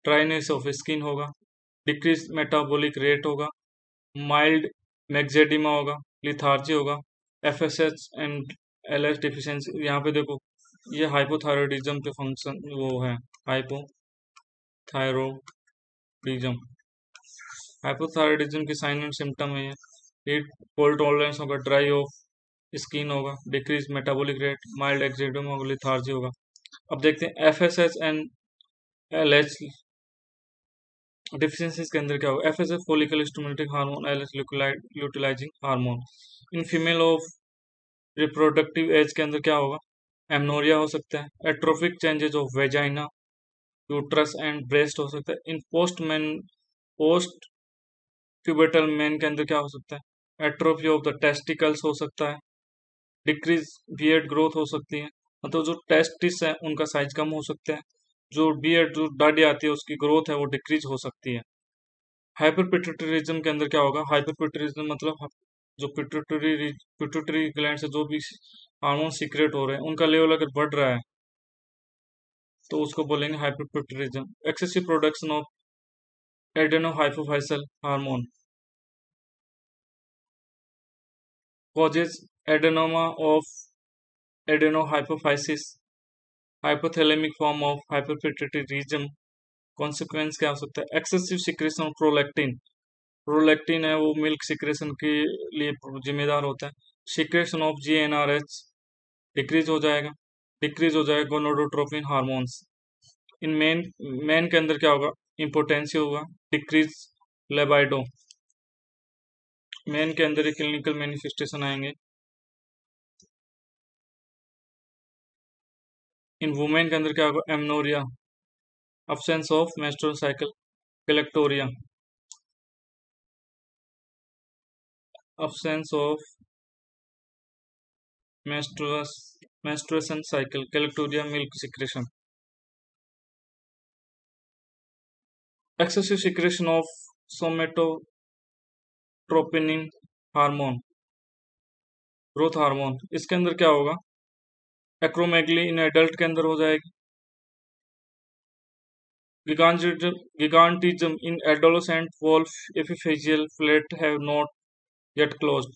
ड्राइनेस ऑफ स्किन होगा, डिक्रीज मेटाबॉलिक रेट होगा, माइल्ड मैक्जेडिमा होगा, लिथार्जी होगा, एफएसएच एंड एलएच डिफिशियंसी। यहाँ पे देखो ये हाइपोथायरॉयडिज्म के फंक्शन वो है, हाइपोथायरॉयडिज्म हाइपोथायरॉयडिज्म की साइन एंड सिम्टम है ये। हीट कोल्ड टॉलरेंस होगा, ड्राई ऑफ स्किन होगा, डिक्रीज मेटाबॉलिक रेट, माइल्ड एक्जिडिमा होगा, लिथार्जी होगा। अब देखते हैं एफएसएच एंड एलएच डिफिशियंसीज के अंदर क्या होगा। FSH follicle stimulating hormone, LH luteinizing hormone. In female of reproductive age के अंदर क्या होगा? एमनोरिया हो सकता है, atrophic changes of vagina, uterus and breast हो सकता है। इन पोस्ट प्यूबर्टल मैन के अंदर क्या हो सकता है? एट्रोफी ऑफ द टेस्टिकल्स हो सकता है, डिक्रीज बियर्ड ग्रोथ हो सकती है, मतलब जो टेस्टिस है उनका साइज कम हो सकता है, जो बियर्ड जो दाढ़ी आती है उसकी ग्रोथ है वो डिक्रीज हो सकती है। हाइपरपिट्यूटरिज्म के अंदर क्या होगा? हाइपरपिट्यूटरिज्म मतलब जो पिट्यूटरी ग्लैंड से जो भी हार्मोन सीक्रेट हो रहे हैं उनका लेवल अगर बढ़ रहा है तो उसको बोलेंगे hyperpituitarism. Excessive production of adenohypophyseal hormone causes adenoma of adenohypophysis, hypothalamic form of hyperpituitarism। Consequence क्या हो सकता है? Excessive secretion of prolactin, prolactin है वो मिल्क सिक्रेशन के लिए जिम्मेदार होता है। सिक्रेशन ऑफ जीएनआरएच डिक्रीज हो जाएगा गोनोडोट्रोपिन हार्मोन्स। इन मेन के अंदर क्या होगा? इम्पोटेंसी होगा, डिक्रीज लेबाइडो। मेन के अंदर ही क्लिनिकल मैनिफेस्टेशन आएंगे। इन वुमेन के अंदर क्या होगा? Amenorrhoea, absence of menstrual cycle, galactoria, absence of menstruation cycle, galactoria, milk secretion, excessive secretion of somatotropinin hormone, growth hormone. इसके अंदर क्या होगा? एक्रोमेगली इन एडल्ट के अंदर हो जाएगी। gigantism in adolescent wolf epiphyseal plate have not yet closed।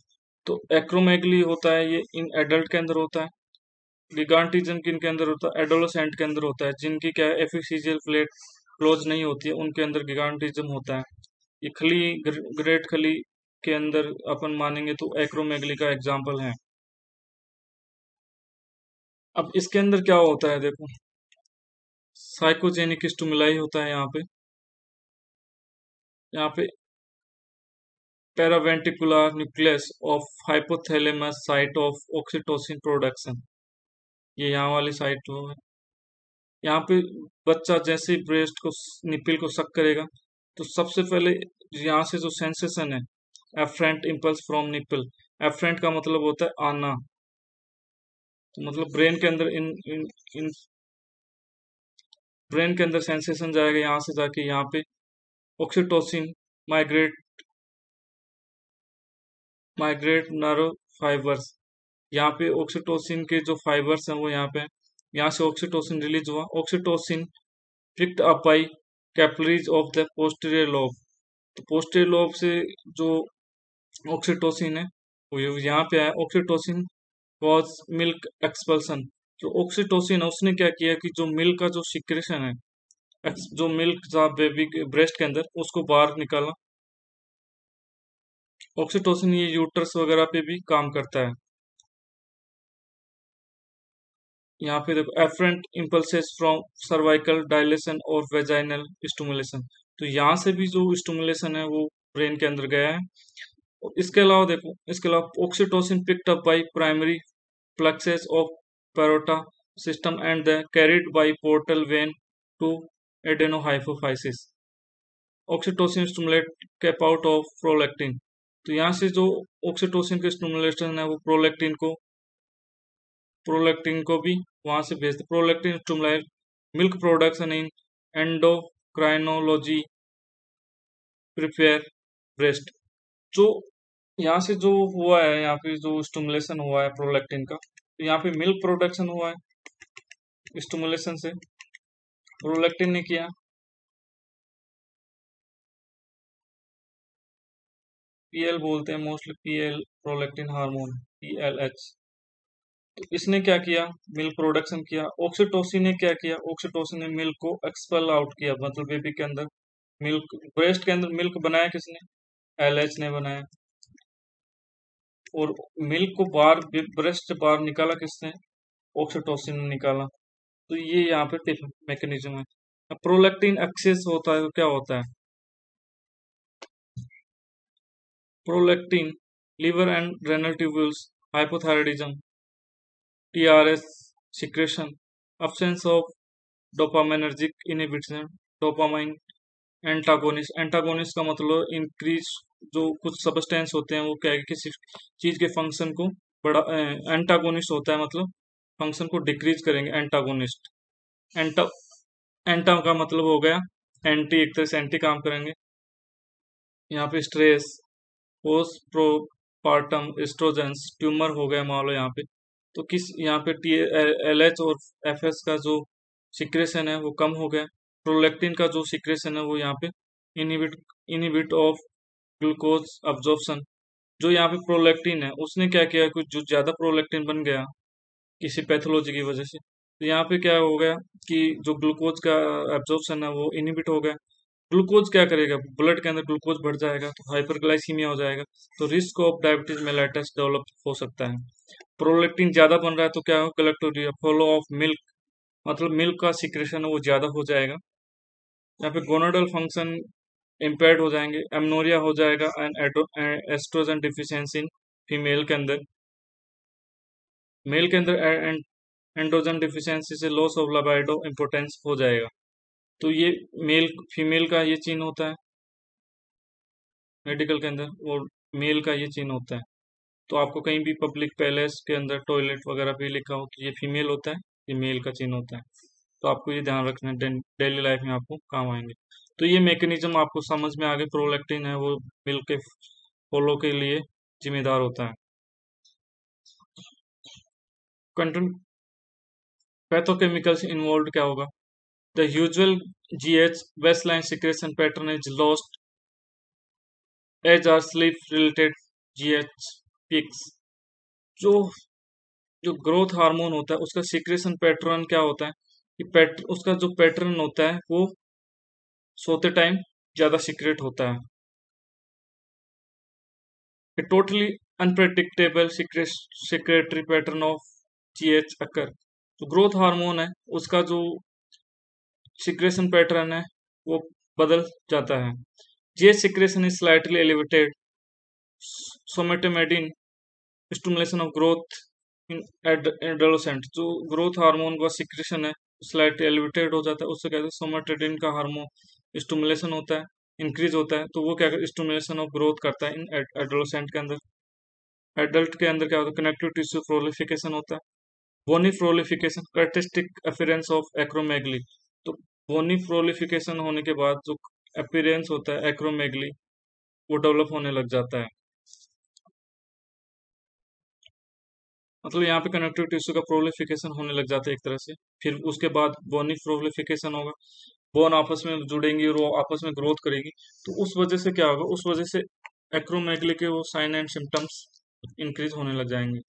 तो acromegaly होता है ये इन एडल्ट के अंदर होता है। गिगांटिज्म किन के अंदर होता है? एडोलोसेंट के अंदर होता है, जिनकी क्या है एपिफिजियल प्लेट क्लोज नहीं होती है उनके अंदर गिगांटिज्म होता है। ये ग्रेट खली के अंदर अपन मानेंगे तो एक्रोमेगली का एग्जाम्पल है। अब इसके अंदर क्या होता है देखो, साइकोजेनिक स्टिमुलाई होता है यहाँ पे paraventricular nucleus of hypothalamus site of oxytocin production, ये यहाँ वाली साइट जो है। यहाँ पे बच्चा जैसे ही ब्रेस्ट को निपिल को सक करेगा तो सबसे पहले यहाँ से जो सेंसेशन है afferent impulse from nipple, afferent का मतलब होता है आना, तो मतलब ब्रेन के अंदर इन ब्रेन के अंदर सेंसेशन जाएगा यहाँ से जाके यहाँ पे ऑक्सीटोसिन माइग्रेट नर्व फाइबर्स, यहाँ पे ऑक्सीटोसिन के जो फाइबर्स हैं वो यहाँ पे, यहाँ से ऑक्सीटोसिन रिलीज हुआ। Oxytocin picked up by capillaries of the posterior lobe, तो पोस्टीरियर लोब से जो ऑक्सीटोसिन है वो यहाँ पे आया। ऑक्सीटोसिन कॉज मिल्क एक्सपल्सन, जो ऑक्सीटोसिन है उसने क्या किया कि जो मिल्क का जो सिक्रेशन है, जो मिल्क था बेबी के ब्रेस्ट के अंदर उसको बाहर निकाला। ऑक्सीटोसिन ये यूट्रस वगैरह पे भी काम करता है। यहाँ पे देखो afferent impulses from cervical dilation और वेजाइनल स्टिमुलेशन, तो यहाँ से भी जो स्टिमुलेशन है वो ब्रेन के अंदर गया है। और इसके अलावा देखो, इसके अलावा oxytocin picked up by primary plexus of parota system and the carried by portal vein to adenohypophysis. Oxytocin stimulate cap out of prolactin, तो यहाँ से जो ऑक्सीटोसिन के स्टिमुलेशन है वो प्रोलैक्टिन को भी वहां से भेजते। Prolactin stimulate milk production in endocrinology prepare breast, जो यहाँ से जो हुआ है, यहाँ पे जो स्टिमुलेशन हुआ है प्रोलैक्टिन का, तो यहाँ पे मिल्क प्रोडक्शन हुआ है स्टिमुलेशन से, प्रोलैक्टिन ने किया। पीएल बोलते हैं मोस्टली, पीएल प्रोलैक्टिन हार्मोन, पीएलएच। तो इसने क्या किया, मिल्क प्रोडक्शन किया। ऑक्सीटोसिन ने क्या किया, ऑक्सीटोसिन ने मिल्क को एक्सपेल आउट किया, मतलब बेबी के अंदर मिल्क, ब्रेस्ट के अंदर मिल्क बनाया किसने, एलएच ने बनाया। और मिल्क को बाहर ब्रेस्ट से बाहर निकाला किसने, ऑक्सीटोसिन ने निकाला। तो ये यहाँ पे मैकेनिज्म है। अब प्रोलैक्टिन एक्सेस होता है तो क्या होता है, prolactin liver and renal tubules hypothyroidism, TRS secretion, absence of dopaminergic inhibition, dopamine antagonist. Antagonist का मतलब इंक्रीज, जो कुछ सब्सटेंस होते हैं वो क्या है, किसी चीज के फंक्शन को बड़ा, एंटागोनिस्ट होता है मतलब फंक्शन को डिक्रीज करेंगे, एंटागोनिस्ट। एंटा एंटा का मतलब हो गया एंटी, एक तरह से एंटी काम करेंगे। यहाँ पे स्ट्रेस, पोस्ट प्रोपार्टम एस्ट्रोजेंस, ट्यूमर हो गया मान लो यहाँ पे, तो किस यहाँ पे टी एल एच और एफ एस का जो सिक्रेशन है वो कम हो गया। प्रोलैक्टिन का जो सिक्रेशन है वो यहाँ पे inhibit inhibit of glucose absorption. जो यहाँ पे प्रोलैक्टिन है उसने क्या किया, कुछ जो ज्यादा प्रोलैक्टिन बन गया किसी पैथोलॉजी की वजह से, तो यहाँ पे क्या हो गया कि जो ग्लूकोज का एब्जॉर्प्शन है वो इनिबिट हो गया। ग्लूकोज क्या करेगा, ब्लड के अंदर ग्लूकोज बढ़ जाएगा तो हाइपरग्लाइसीमिया हो जाएगा, तो risk of diabetes mellitus develop हो सकता है। प्रोलैक्टिन ज्यादा बन रहा है तो क्या हो, गलैक्टोरिया, फॉलो ऑफ मिल्क, मतलब मिल्क का सिक्रेशन है वो ज्यादा हो जाएगा। यहाँ पे गोनाडल फंक्शन इम्पेयर्ड हो जाएंगे, एमनोरिया हो जाएगा and oestrogen deficiency in female के अंदर। मेल के अंदर एंड्रोजन डिफिशियंसी से लॉस ऑफ लाइबिडो इम्पोर्टेंस हो जाएगा। तो ये मेल फीमेल का ये चीन होता है मेडिकल के अंदर, और मेल का ये चीन होता है। तो आपको कहीं भी पब्लिक पैलेस के अंदर टॉयलेट वगैरह भी लिखा हो तो ये फीमेल होता है, ये मेल का चिन्ह होता है। तो आपको ये ध्यान रखना है, डेली लाइफ में आपको काम आएंगे। तो ये मैकेनिज्म आपको समझ में आ गए, प्रोलैक्टिन है वो मिल्क के फॉलो के लिए जिम्मेदार होता है। कंटेंट पैथोकेमिकल्स इन्वॉल्व क्या होगा, the usual GH baseline secretion pattern is lost as are sleep related GH peaks. जो जो ग्रोथ हार्मोन होता है उसका सिक्रेशन पैटर्न क्या होता है कि उसका जो पैटर्न होता है वो सोते टाइम ज्यादा सीक्रेट होता है। Totally unpredictable secretory pattern of GH occur, जो ग्रोथ हार्मोन है उसका जो सिक्रेशन पैटर्न है वो बदल जाता है। GH secretion is slightly elevated, somatomedin stimulation of growth in adolescent, जो ग्रोथ हार्मोन का सिक्रेशन है स्लाइटली एलिवेटेड हो जाता है, उससे कहते हैं सोमेटोडिन का हार्मोन स्टिमुलेशन होता है, इंक्रीज होता है, तो वो क्या स्टिमुलेशन ऑफ ग्रोथ करता है इन एडोलेसेंट के अंदर। एडल्ट के अंदर क्या होता है, कनेक्टिव टिश्यू प्रोलिफिकेशन होता है, bony proliferation, characteristic appearance of acromegaly. तो बोनी प्रोलिफिकेशन होने के बाद जो अपीयरेंस होता है एक्रोमेगली वो डेवलप होने लग जाता है। मतलब यहाँ पे कनेक्टिव टिश्यू का प्रोलिफिकेशन होने लग जाता है एक तरह से, फिर उसके बाद बोनी प्रोलिफिकेशन होगा, बोन आपस में जुड़ेंगी और वो आपस में ग्रोथ करेगी, तो उस वजह से क्या होगा, उस वजह से एक्रोमेगली के वो साइन एंड सिम्टम्स इंक्रीज होने लग जाएंगे।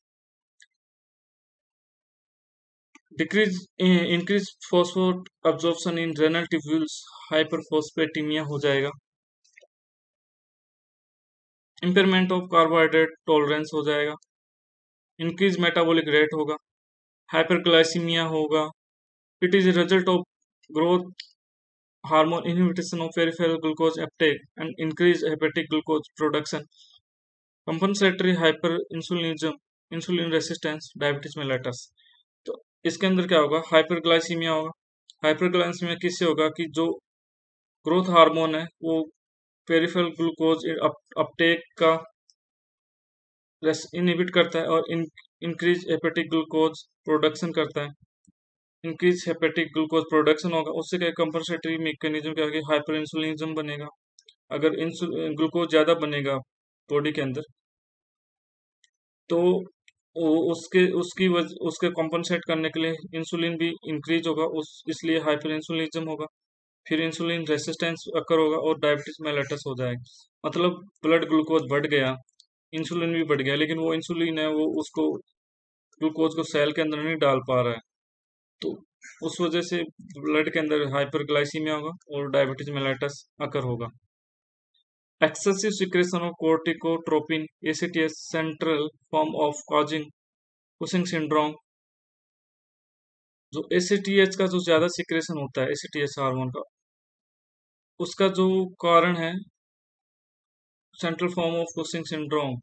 डिक्रीज इंक्रीज फॉस्फोट अब्जॉर्प्शन इन रेनल ट्यूब्यूल्स, हाइपरफॉस्फेटिमिया हो जाएगा। इम्पेयरमेंट ऑफ कार्बोहाइड्रेट टॉलरेंस हो जाएगा, इंक्रीज मेटाबॉलिक रेट होगा, हाइपरग्लाइसीमिया होगा। It is a result of growth hormone inhibition of peripheral glucose uptake and increased hepatic glucose production, compensatory hyperinsulinism, insulin resistance, diabetes mellitus। तो इसके अंदर क्या होगा, hyperglycaemia होगा। हाइपरग्लाइसीमिया किससे होगा कि जो ग्रोथ हार्मोन है वो पेरिफेरल ग्लूकोज अपटेक का इनहिबिट करता है और इंक्रीज हेपेटिक ग्लूकोज प्रोडक्शन करता है। इंक्रीज हेपेटिक ग्लूकोज प्रोडक्शन होगा, उससे क्या कंपनसेटरी मैकेनिज्म क्या होगा, हाइपर इंसुलिनिज्म बनेगा। अगर ग्लूकोज ज़्यादा बनेगा बॉडी के अंदर तो उसके कॉम्पनसेट करने के लिए इंसुलिन भी इंक्रीज होगा, इसलिए हाइपर इंसुलिनिज्म होगा। फिर इंसुलिन रेसिस्टेंस अकर होगा और डायबिटीज मेलिटस हो जाएगी। मतलब ब्लड ग्लूकोज बढ़ गया, इंसुलिन भी बढ़ गया, लेकिन वो इंसुलिन है वो उसको ग्लूकोज को सेल के अंदर नहीं डाल पा रहा है, तो उस वजह से ब्लड के अंदर हाइपरग्लाइसीमिया होगा और डायबिटीज मेलिटस अकर होगा। Excessive secretion of corticotropin ACTH central form of causing Cushing syndrome. जो एसीटीएच का जो ज्यादा सिक्रेशन होता है एसीटीएच हार्मोन का, उसका जो कारण है central form of Cushing syndrome,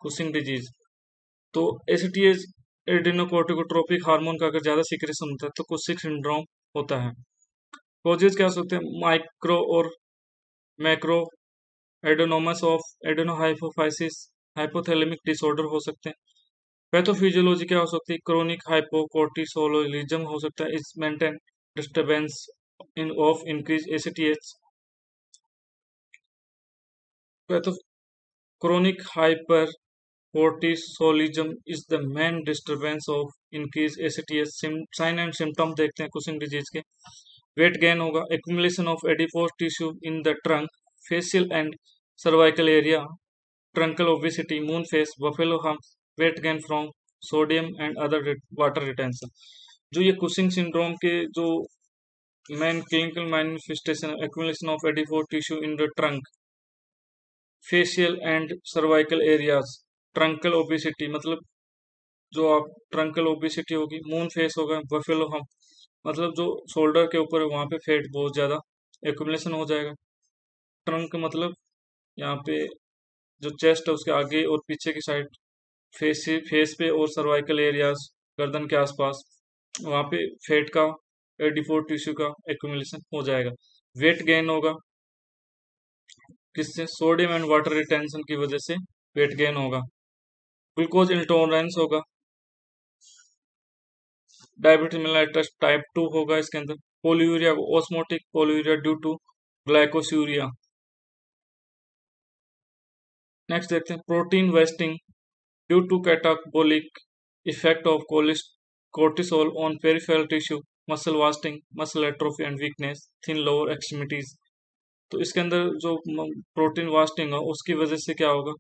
Cushing disease. तो एसीटीएच एडिनोकोर्टिकोट्रोपिक हार्मोन का अगर ज्यादा सिक्रेशन होता है तो कुशिंग सिंड्रोम होता है। कॉजेज क्या हो सकते हैं, माइक्रो और मैक्रो एडेनोमस ऑफ एडेनोहाइपोफाइसिस, हाइपोथैलेमिक डिसऑर्डर हो सकते हैं। पैथोफिजियोलॉजी क्या हो सकती है, क्रोनिक हाइपोकोर्टिसोलिज्म हो सकता है, is maintain disturbance in of increase ACTH. chronic hypercortisolism is the main disturbance of increased ACTH। Sign and symptom देखते हैं कुशिंग डिजीज के। वेट गेन होगा, accumulation of adipose tissue in the trunk, facial and cervical area, truncal obesity, moon face, buffalo hump, weight gain from sodium and other water retention। जो ये Cushing syndrome के जो main clinical manifestation, accumulation of adipose tissue in the trunk, facial and cervical areas, truncal obesity मतलब जो आप truncal obesity होगी, moon face होगा, buffalo हम मतलब जो शोल्डर के ऊपर है वहाँ पे फैट बहुत ज़्यादा एक्यूमुलेशन हो जाएगा। ट्रंक मतलब यहाँ पे जो चेस्ट है उसके आगे और पीछे की साइड, फेस पे और सर्वाइकल एरियाज गर्दन के आसपास वहाँ पे फैट का एडिपोर टिश्यू का एक्यूमुलेशन हो जाएगा। वेट गेन होगा, किससे, सोडियम एंड वाटर रिटेंशन की वजह से वेट गेन होगा। ग्लूकोज इंटॉलरेंस होगा, डायबिटीज मेलिटस टाइप 2 होगा इसके अंदर। Polyuria, osmotic polyuria due to glycosuria. Next देखते हैं protein wasting due to catabolic effect of cortisol on peripheral tissue, muscle wasting, muscle atrophy and weakness, thin lower extremities. तो इसके अंदर जो प्रोटीन वास्टिंग है उसकी वजह से क्या होगा,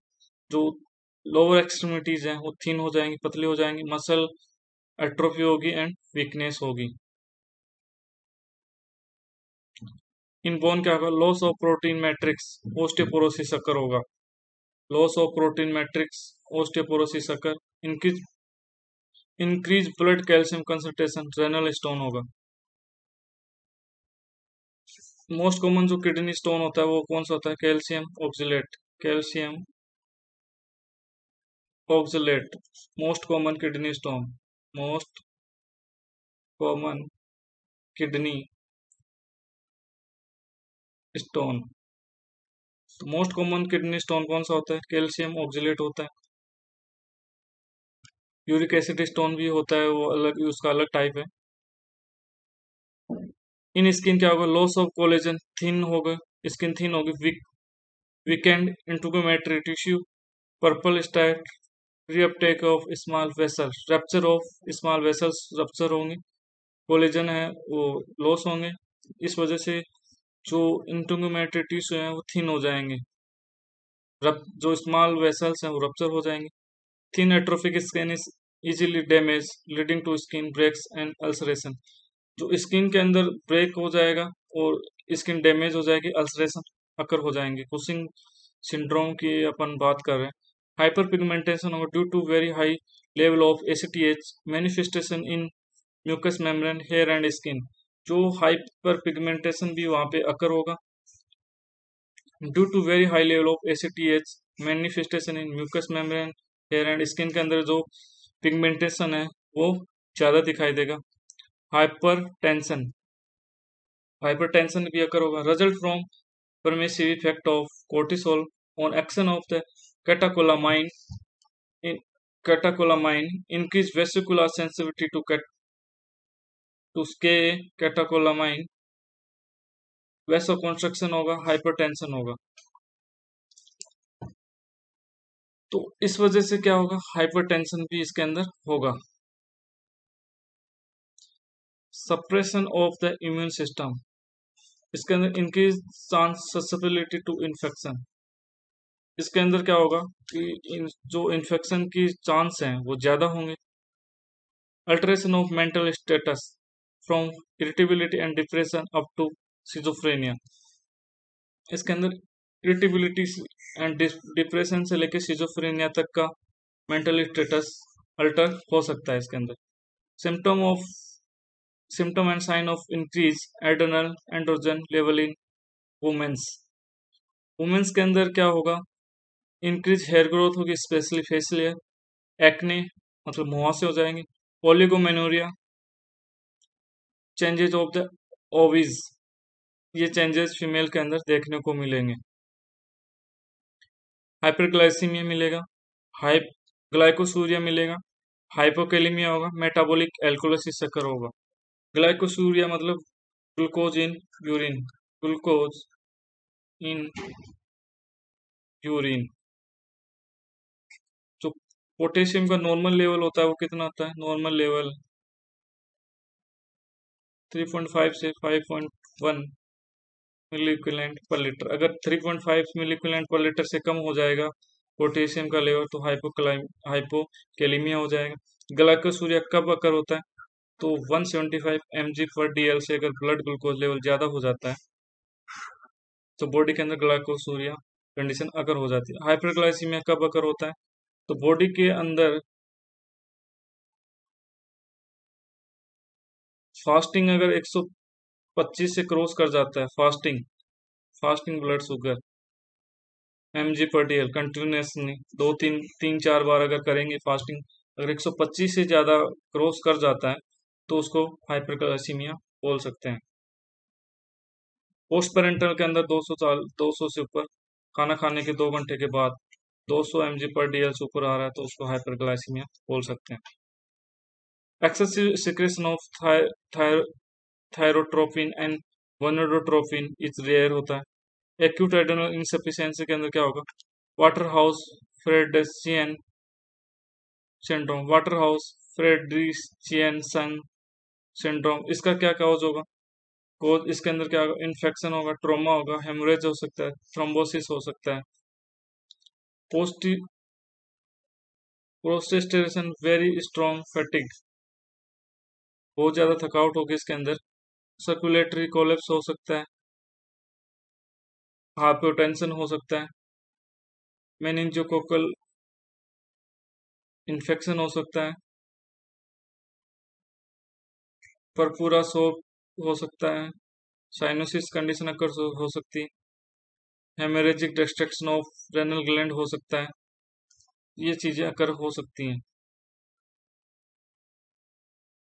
जो लोअर एक्सट्रीमिटीज हैं वो थिन हो जाएंगी, पतली हो जाएंगी, मसल एट्रोफी होगी एंड वीकनेस होगी। इन बोन क्या होगा, loss of protein matrix, osteoporosis occur होगा। Loss of protein matrix, osteoporosis occur, increase blood calcium concentration, renal stone होगा। मोस्ट कॉमन जो किडनी स्टोन होता है वो कौन सा होता है, calcium oxalate, calcium oxalate most common kidney stone, most common kidney stone. तो मोस्ट कॉमन किडनी स्टोन कौन सा होता है, कैल्शियम ऑक्सलेट होता है। यूरिक एसिड स्टोन भी होता है, वो अलग, उसका अलग टाइप है। इन स्किन क्या होगा, लॉस ऑफ कोलेजन, थिन होगा, स्किन थिन होगी, weakened integumentary tissue, purple striae, reuptake of small vessel, rupture of small vessels rupture होंगे, कोलेजन है वो लॉस होंगे, इस वजह से जो इंटीग्रोमेट्री टिश्यू है वो थिन हो जाएंगे, जो स्मॉल वेसल्स हैं वो रप्चर हो जाएंगे। Thin atrophic skin is easily damage leading to skin breaks and ulceration. जो स्किन के अंदर ब्रेक हो जाएगा और स्किन डैमेज हो जाएगी, अल्सरेशन अकर हो जाएंगे। कुशिंग सिंड्रोम की अपन बात कर रहे हैं। हाइपर पिगमेंटेशन होगा due to very high level of ACTH manifestation in mucous membrane hair and skin. जो हाइपर पिगमेंटेशन भी वहां पे अकर होगा due to very high level of ACTH manifestation in mucous membrane hair and skin के अंदर जो pigmentation है वो ज्यादा दिखाई देगा। हाइपर टेंशन भी अकर होगा result from permissive effect of cortisol on action of the catecholamine in catecholamine increase vesicular sensitivity to catecholamine vasoconstriction होगा hypertension होगा। तो इस वजह से क्या होगा हाइपरटेंशन भी इसके अंदर होगा। Suppression of the immune system इसके अंदर increase chance susceptibility to infection. इसके अंदर क्या होगा कि जो इन्फेक्शन की चांस हैं वो ज्यादा होंगे। Alteration of mental status from irritability and depression up to schizophrenia. इसके अंदर इरिटेबिलिटी एंड डिप्रेशन से लेकर सिजोफ्रेनिया तक का मेंटल स्टेटस अल्टर हो सकता है इसके अंदर। Symptom and sign of increase adrenal androgen level in womens. Womens के अंदर क्या होगा इंक्रीज हेयर ग्रोथ होगी स्पेशली फेशियल हेयर, एक्ने मतलब मुहासे हो जाएंगे, oligomenorrhoea, changes of the ovaries ये चेंजेस फीमेल के अंदर देखने को मिलेंगे। हाइपरग्लाइसीमिया मिलेगा, ग्लाइकोसूरिया मिलेगा, हाइपोकैलेमिया होगा, मेटाबॉलिक एल्कोलिसिस शक्कर होगा। ग्लाइकोसूरिया मतलब glucose in urine, glucose in urine. जो पोटेशियम का नॉर्मल लेवल होता है वो कितना होता है नॉर्मल लेवल 3.5 से 5.1 मिली इक्विवेलेंट पर लीटर। अगर 3.5 मिली इक्विवेलेंट पर लीटर से कम हो जाएगा पोटेशियम का लेवल तो हाइपोकैलेमिया हो जाएगा। ग्लाइकोसूरिया कब अकर होता है तो 175 mg पर DL से अगर ब्लड ग्लूकोज लेवल ज्यादा हो जाता है तो बॉडी के अंदर ग्लाइकोसूरिया कंडीशन अकर हो जाती है। हाइपरग्लाइसीमिया कब अकर होता है तो बॉडी के अंदर फास्टिंग अगर 125 से क्रॉस कर जाता है फास्टिंग ब्लड शुगर mg पर DL कंटिन्यूसली 2-3-4 बार अगर करेंगे फास्टिंग अगर 125 से ज्यादा क्रॉस कर जाता है तो उसको हाइपरग्लाइसीमिया बोल सकते हैं। पोस्ट पेरेंटल के अंदर 200 से ऊपर खाना खाने के 2 घंटे के बाद 200 mg पर DL से ऊपर आ रहा है तो उसको हाइपरग्लाइसीमिया बोल सकते हैं। Excessive secretion of thyrotropin and gonadotropin is rare होता है। एक्यूट एड्रेनल इनसफिशिएंसी के अंदर क्या होगा Waterhouse Friderichsen syndrome, Waterhouse Friderichsen syndrome इसका क्या कॉज होगा कोज इसके अंदर क्या होगा इन्फेक्शन होगा, ट्रोमा होगा, हेमरेज हो सकता है, थ्रोम्बोसिस हो सकता है। प्रोस्टेटेशन वेरी स्ट्रॉन्ग फैटिग बहुत ज्यादा थकावट होगी इसके अंदर, सर्कुलेटरी कोलेप्स हो सकता है, हाइपोटेंशन हो सकता है, मेनिंजोकोकल इन्फेक्शन हो सकता है, परपूरा शोक हो सकता है, साइनोसिस कंडीशन अकर हो सकती है, haemorrhagic destruction of renal gland हो सकता है। ये चीजें अकर हो सकती हैं।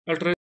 अल्ट्रा